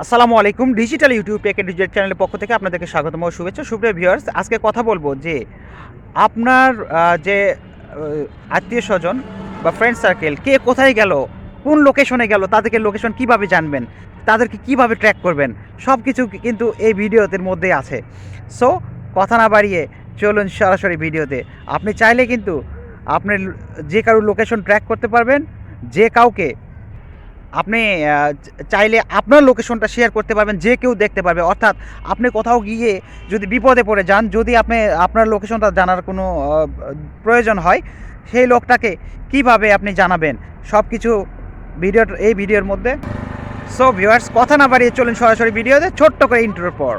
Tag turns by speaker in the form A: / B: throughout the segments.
A: আসসালামু আলাইকুম। Digital YouTube tech and digital চ্যানেলের পক্ষ থেকে আপনাদেরকে স্বাগতম ও শুভেচ্ছা। সুপ্রিয় ভিউয়ার্স, আজকে কথা বলবো যে আপনার যে আত্মীয়স্বজন বা ফ্রেন্ড সার্কেল কে কোথায় গেল, কোন লোকেশনে গেল, তাদেরকে লোকেশন কিভাবে জানবেন, তাদেরকে কিভাবে ট্র্যাক করবেন, সব কিছু কিন্তু এই ভিডিওতে মধ্যেই আছে। সো কথা না বাড়িয়ে চলুন সরাসরি ভিডিওতে। আপনি চাইলে কিন্তু আপনি যে কারোর লোকেশন ট্র্যাক করতে পারবেন, যে কাউকে আপনি চাইলে আপনার লোকেশনটা শেয়ার করতে পারবেন, যে কেউ দেখতে পারবে। অর্থাৎ আপনি কোথাও গিয়ে যদি বিপদে পড়ে যান, যদি আপনি আপনার লোকেশনটা জানার কোনো প্রয়োজন হয়, সেই লোকটাকে কিভাবে আপনি জানাবেন, সব কিছু এই ভিডিওর মধ্যে। সো ভিউয়ার্স, কথা না বাড়িয়ে চলুন সরাসরি ভিডিওতে, ছোট্ট করে ইন্ট্রোর পর।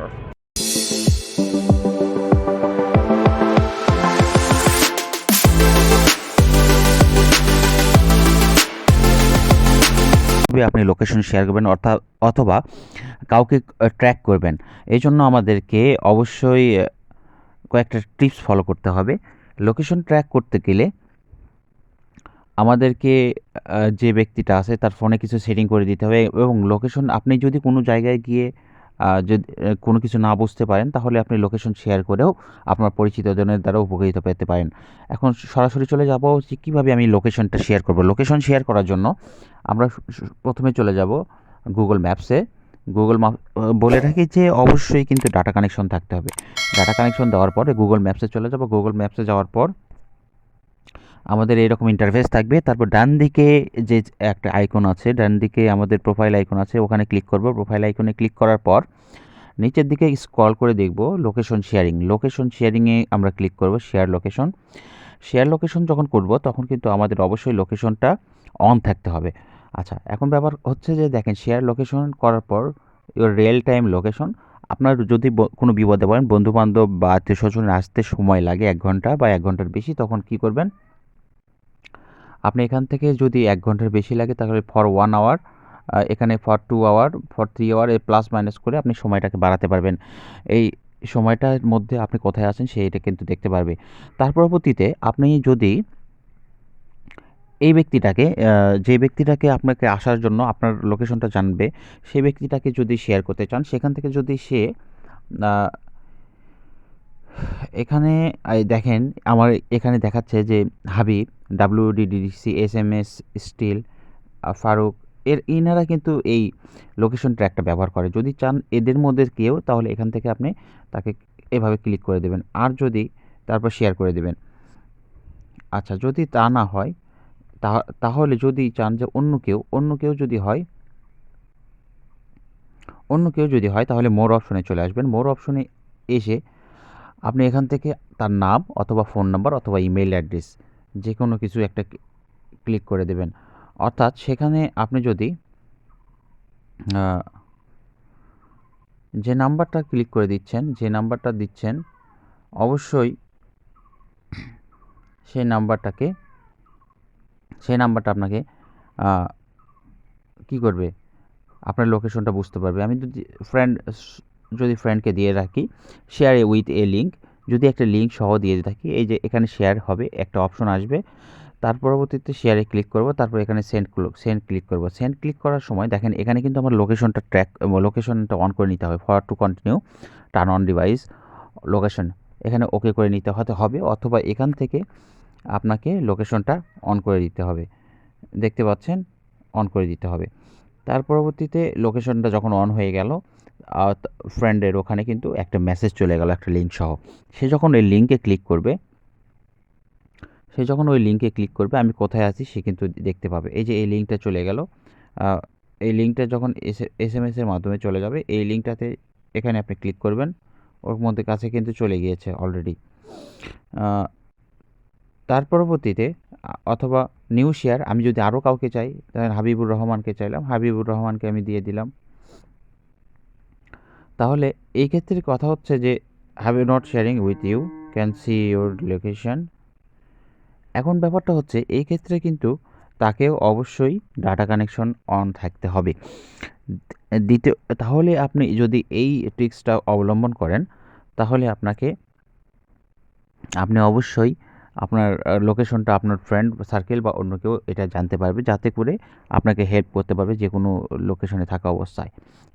A: আপনি লোকেশন শেয়ার করবেন অথবা কাউকে ট্র্যাক করবেন, এই জন্য আমাদেরকে অবশ্যই কয়েকটা টিপস ফলো করতে হবে। লোকেশন ট্র্যাক করতে গেলে আমাদেরকে যে ব্যক্তিটা আছে তার ফোনে কিছু সেটিং করে দিতে হবে, এবং লোকেশন আপনি যদি কোনো জায়গায় গিয়ে যদি কোনো কিছু না বুঝতে পারেন, তাহলে আপনি লোকেশন শেয়ার করেও আপনার পরিচিতজনের দ্বারা উপকারিতা পেতে পারেন। এখন সরাসরি চলে যাব যে কীভাবে আমি লোকেশনটা শেয়ার করব। লোকেশন শেয়ার করার জন্য আমরা প্রথমে চলে যাব গুগল ম্যাপসে। গুগল ম্যাপ বলে রাখি যে অবশ্যই কিন্তু ডাটা কানেকশন থাকতে হবে। ডাটা কানেকশন দেওয়ার পরে গুগল ম্যাপসে চলে যাব। গুগল ম্যাপসে যাওয়ার পর আমাদের এরকম ইন্টারফেস থাকবে। তারপর ডান দিকে যে একটা আইকন আছে, ডান দিকে আমাদের প্রোফাইল আইকন আছে, ওখানে ক্লিক করব। প্রোফাইল আইকনে ক্লিক করার পর নিচের দিকে স্ক্রল করে দেখব লোকেশন শেয়ারিং। লোকেশন শেয়ারিংয়ে আমরা ক্লিক করব, শেয়ার লোকেশন। শেয়ার লোকেশন যখন করব তখন কিন্তু আমাদের অবশ্যই লোকেশনটা অন থাকতে হবে। আচ্ছা, এখন ব্যাপার হচ্ছে যে দেখেন, শেয়ার লোকেশন করার পর রিয়েল টাইম লোকেশন। আপনার যদি কোনো বিপদে পড়েন, বন্ধুবান্ধব বা আত্মীয়স্বজনের আসতে সময় লাগে 1 ঘন্টা বা 1 ঘন্টার বেশি, তখন কি করবেন, আপনি এখান থেকে যদি 1 ঘন্টার বেশি লাগে তাহলে ফর 1 আওয়ার, এখানে for 2 hour, for 3 hour, plus minus করে আপনি সময়টাকে বাড়াতে পারবেন। এই সময়টার মধ্যে আপনি কোথায় আছেন সেইটা কিন্তু দেখতে পারবে। তার পরবর্তীতে আপনি যদি এই ব্যক্তিটাকে যে ব্যক্তিটাকে আপনাকে আসার জন্য আপনার লোকেশনটা জানবে, সেই ব্যক্তিটাকে যদি শেয়ার করতে চান, সেখান থেকে যদি সে আ এখানে দেখেন, আমার এখানে দেখাচ্ছে যে Habib, WDDC, SMS, steel, Faruk, ইনারা কিন্তু এই লোকেশন ট্র্যাকটা ব্যবহার করে। যদি চান এদের মধ্যে কেউ, তাহলে এখান থেকে আপনি তাকে এভাবে ক্লিক করে দেবেন, আর যদি তারপর শেয়ার করে দেবেন। আচ্ছা, যদি তা না হয় তাহলে যদি চান যে অন্য কেউ যদি হয় তাহলে মোর অপশনে চলে আসবেন। মোর অপশনে এসে আপনি এখান থেকে তার নাম অথবা ফোন নাম্বার অথবা ইমেইল অ্যাড্রেস যে কোনো কিছু একটা ক্লিক করে দেবেন। অর্থাৎ সেখানে আপনি যদি যে নাম্বারটা ক্লিক করে দিচ্ছেন, যে নাম্বারটা দিচ্ছেন, অবশ্যই সেই নাম্বারটা আপনাকে কি করবে, আপনার লোকেশনটা বুঝতে পারবে। আমি যদি ফ্রেন্ডকে দিয়ে রাখি, শেয়ার উইথ এ লিঙ্ক, যদি একটা লিঙ্ক সহ দিয়ে থাকি, এই যে এখানে শেয়ার হবে একটা অপশন আসবে। তার পরবর্তীতে শেয়ারে ক্লিক করব, তারপর এখানে সেন্ড ক্লিক করব। সেন্ড ক্লিক করার সময় দেখেন এখানে কিন্তু আমার লোকেশনটা অন করে নিতে হবে। For to continue, turn on device location, এখানে ওকে করে নিতে হবে, অথবা এখান থেকে আপনাকে লোকেশনটা অন করে দিতে হবে। দেখতে পাচ্ছেন, অন করে দিতে হবে। তার পরবর্তীতে লোকেশনটা যখন অন হয়ে গেল, ফ্রেন্ডের ওখানে কিন্তু একটা মেসেজ চলে গেল একটা লিঙ্ক সহ। সে যখন ওই লিঙ্কে ক্লিক করবে, আমি কোথায় আছি সে কিন্তু দেখতে পাবে। এই যে এই লিঙ্কটা চলে গেল, এই লিঙ্কটা যখন SMS এর মাধ্যমে চলে যাবে, এই লিঙ্কটাতে এখানে আপনি ক্লিক করবেন, ওর মধ্যে কাছে কিন্তু চলে গিয়েছে অলরেডি। তার পরবর্তীতে অথবা নিউ শেয়ার, আমি যদি আরও কাউকে চাই, তাহলে হাবিবুর রহমানকে চাইলাম, হাবিবুর রহমানকে আমি দিয়ে দিলাম। তাহলে এই ক্ষেত্রে কথা হচ্ছে যে have you not sharing with you, can see your location. এখন ব্যাপারটা হচ্ছে এই ক্ষেত্রে কিন্তু তাকেও অবশ্যই ডাটা কানেকশন অন থাকতে হবে। তাহলে আপনি যদি এই ট্রিক্সটা অবলম্বন করেন, তাহলে আপনি অবশ্যই আপনার লোকেশনটা আপনার ফ্রেন্ড সার্কেল বা অন্য কেউ এটা জানতে পারবে, যাতে করে আপনাকে হেল্প করতে পারবে যে কোনো লোকেশনে থাকা অবস্থায়।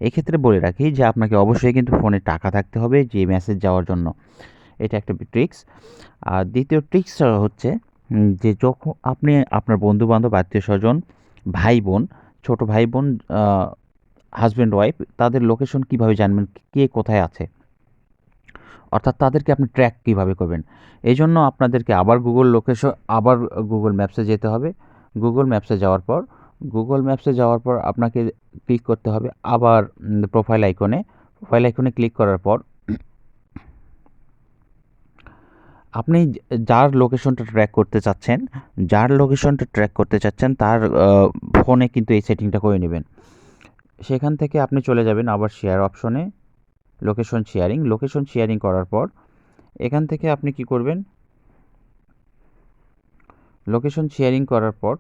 A: এক্ষেত্রে বলে রাখি যে আপনাকে অবশ্যই কিন্তু ফোনে টাকা থাকতে হবে যে মেসেজ যাওয়ার জন্য। এটা একটা ট্রিক্স। আর দ্বিতীয় ট্রিক্স হচ্ছে যে যখন আপনি আপনার বন্ধু-বান্ধব, আত্মীয়স্বজন, ভাই-বোন, ছোট ভাই-বোন, হাসব্যান্ড ওয়াইফ তাদের লোকেশন কীভাবে জানবেন কে কোথায় আছে? অর্থাৎ তাদেরকে আপনি ট্র্যাক কীভাবে করবেন? এইজন্য আপনাদেরকে আবার গুগল ম্যাপসে যেতে হবে। গুগল ম্যাপসে যাওয়ার পর আপনাকে ক্লিক করতে হবে আবার প্রোফাইল আইকনে। প্রোফাইল আইকনে ক্লিক করার পর আপনি যার লোকেশনটা ট্র্যাক করতে চাচ্ছেন তার ফোনে কিন্তু এই সেটিংটা করে নেবেন। সেখান থেকে আপনি চলে যাবেন আবার শেয়ার অপশনে, লোকেশন শেয়ারিং করার পর এখান থেকে আপনি কি করবেন, লোকেশন শেয়ারিং করার পর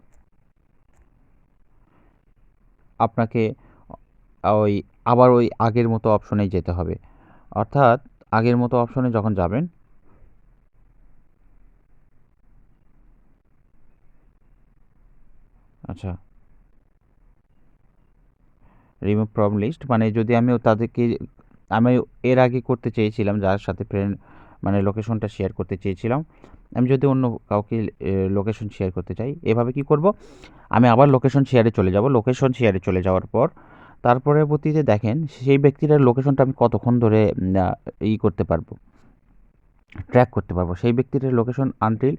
A: আপনাকে আবার ওই আগের মতো অপশনেই যেতে হবে। অর্থাৎ আগের মতো অপশনে যখন যাবেন, আচ্ছা, রিমুভ ফ্রম লিস্ট মানে যদি আমি এর আগে করতে চেয়েছিলাম যার সাথে মানে লোকেশনটা শেয়ার করতে চেয়েছিলাম, আমি যদি অন্য কাউকে লোকেশন শেয়ার করতে চাই, এভাবে কি করব, আমি আবার লোকেশন শেয়ারে চলে যাওয়ার পর তার পরবর্তীতে দেখেন সেই ব্যক্তিটার লোকেশনটা আমি কতক্ষণ ধরে করতে পারবো, ট্র্যাক করতে পারবো সেই ব্যক্তিটার location until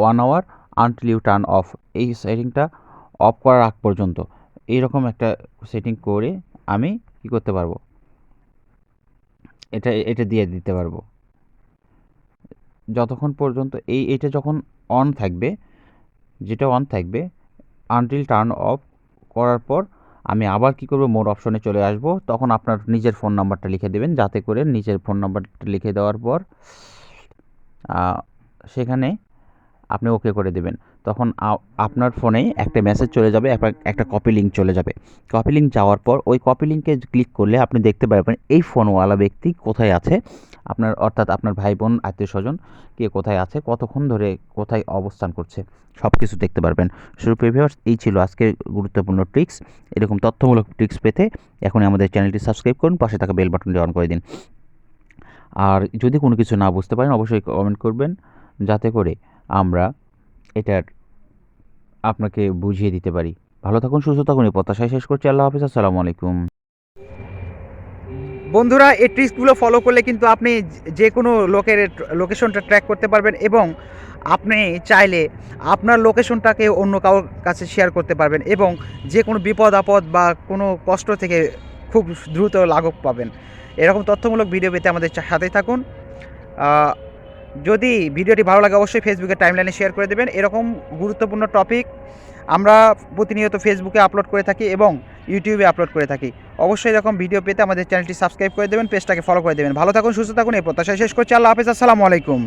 A: 1 hour until you turn off, এই সেটিংটা অফ করার আগ পর্যন্ত এইরকম একটা সেটিং করে আমি কি করতে পারবো, এটা দিয়ে দিতে পারবো যতক্ষণ পর্যন্ত এটা যখন অন থাকবে, আনটিল টার্ন অফ করার পর আমি আবার কি করব, মোর অপশনে চলে আসব। তখন আপনার নিজের ফোন নাম্বারটা লিখে দেবেন, যাতে করে নিজের ফোন নাম্বারটা লিখে দেওয়ার পর সেখানে আপনি ওকে করে দেবেন। তখন আপনার ফোনে একটা মেসেজ চলে যাবে, একটা কপি লিঙ্ক চলে যাবে। কপি লিঙ্ক যাওয়ার পর ওই কপি লিঙ্কে ক্লিক করলে আপনি দেখতে পারবেন এই ফোনওয়ালা ব্যক্তি কোথায় আছে, অর্থাৎ আপনার ভাই বোন আত্মীয়স্বজন কে কোথায় আছে, কতক্ষণ ধরে কোথায় অবস্থান করছে, সব কিছু দেখতে পারবেন। সুপ্রিয় ভিউয়ার্স, এই ছিল আজকের গুরুত্বপূর্ণ ট্রিক্স। এরকম তথ্যমূলক ট্রিক্স পেতে এখনই আমাদের চ্যানেলটি সাবস্ক্রাইব করুন, পাশে থাকা বেল বাটনটি অন করে দিন। আর যদি কোনো কিছু না বুঝতে পারেন অবশ্যই কমেন্ট করবেন, যাতে করে আমরা এটার আপনাকে বুঝিয়ে দিতে পারি। ভালো থাকুন, সুস্থ থাকুন, এই প্রত্যাশায় শেষ করছি। আল্লাহ হাফিজ, আসসালামু আলাইকুম।
B: বন্ধুরা, এই ট্রিক্সগুলো ফলো করলে কিন্তু আপনি যে কোনো লোকের লোকেশনটা ট্র্যাক করতে পারবেন এবং আপনি চাইলে আপনার লোকেশনটাকে অন্য কারোর কাছে শেয়ার করতে পারবেন এবং যে কোনো বিপদ আপদ বা কোনো কষ্ট থেকে খুব দ্রুত লাঘব পাবেন। এরকম তথ্যমূলক ভিডিও পেতে আমাদের সাথেই থাকুন। যদি ভিডিওটি ভালো লাগে অবশ্যই ফেসবুকের টাইমলাইনে শেয়ার করে দেবেন। এরকম গুরুত্বপূর্ণ টপিক আমরা প্রতিনিয়ত ফেসবুকে আপলোড করে থাকি এবং ইউটিউবে আপলোড করে থাকি। অবশ্যই এরকম ভিডিও পেতে আমাদের চ্যানেলটি সাবস্ক্রাইব করে দেবেন, পেজটাকে ফলো করে দেবেন। ভালো থাকুন, সুস্থ থাকুন, এই প্রত্যাশায় শেষ করছি। আল্লাহ হাফেজ, আসসালামু আলাইকুম।